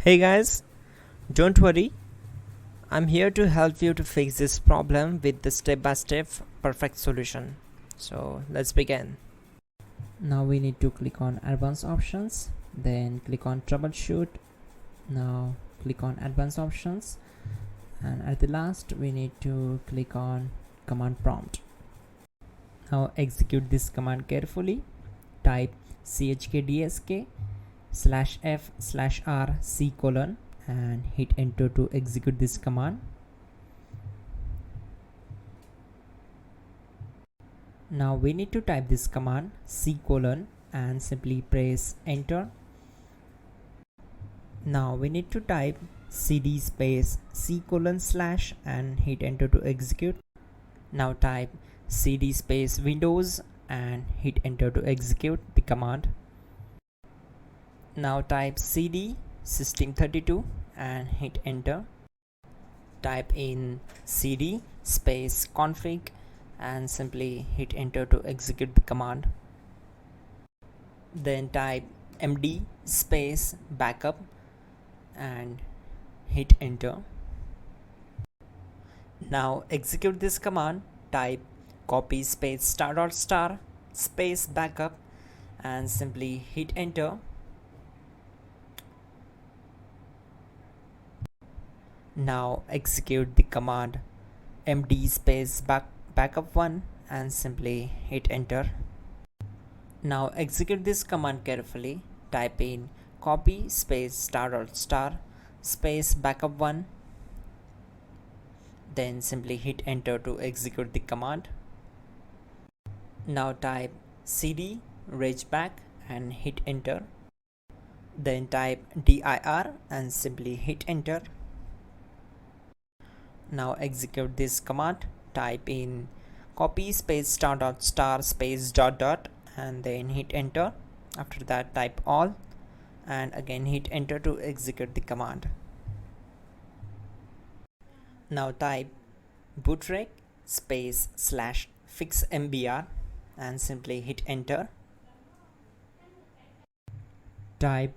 Hey guys, don't worry, I'm here to help you to fix this problem with the step-by-step perfect solution. So let's begin. Now we need to click on advanced options, then click on troubleshoot. Now click on advanced options, and at the last we need to click on command prompt. Now execute this command carefully. Type chkdsk/f/r/c: and hit enter to execute this command. Now we need to type this command c: and simply press enter. Now we need to type cd space c: and hit enter to execute. Now type cd space windows and hit enter to execute the command. Now type cd system32 and hit enter. Type in cd space config and simply hit enter to execute the command. Then type md space backup and hit enter. Now execute this command. Type copy space *** space backup and simply hit enter. Now execute the command md space backup1 and simply hit enter. Now execute this command carefully. Type in copy space ** space backup1, then simply hit enter to execute the command. Now type cd regback and hit enter. Then type dir and simply hit enter. Now execute this command. Type in copy space ** space ... and then hit enter. After that type all and again hit enter to execute the command. Now type bootrec space /fixmbr and simply hit enter. Type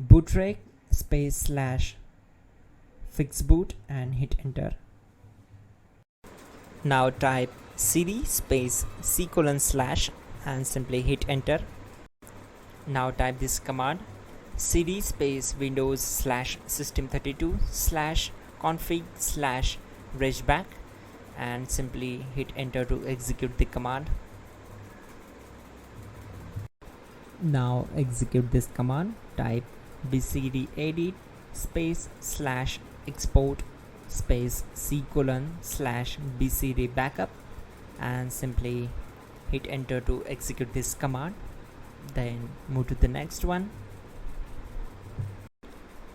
bootrec space /fixboot and hit enter. Now type cd space c: and simply hit enter. Now type this command cd space windows /system32 /config /regback and simply hit enter to execute the command. Now execute this command. Type bcd edit space /export space c: /bcd backup and simply hit enter to execute this command. Then move to the next one.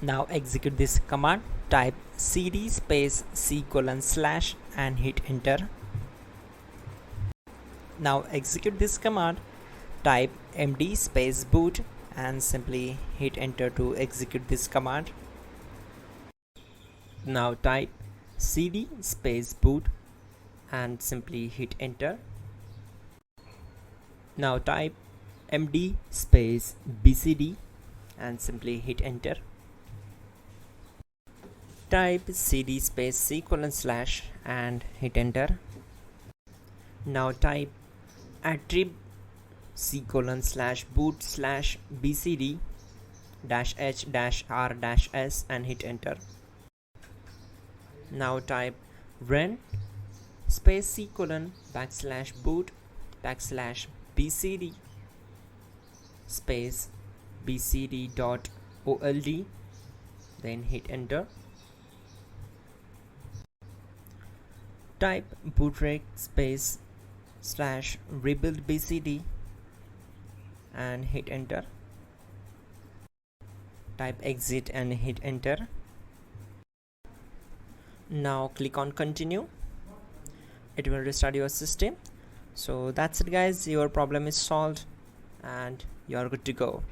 Now execute this command. Type cd space c: and hit enter. Now execute this command. Type md space boot and simply hit enter to execute this command. Now type cd space boot and simply hit enter. Now type md space bcd and simply hit enter. Type cd space c: and hit enter. Now type attrib c: /boot /bcd -h-r-s and hit enter. Now type run space c: /boot /bcd space bcd.old, then hit enter. Type bootrec space /rebuild bcd and hit enter. Type exit and hit enter. Now click on continue. It will restart your system. So that's it guys, your problem is solved and you are good to go.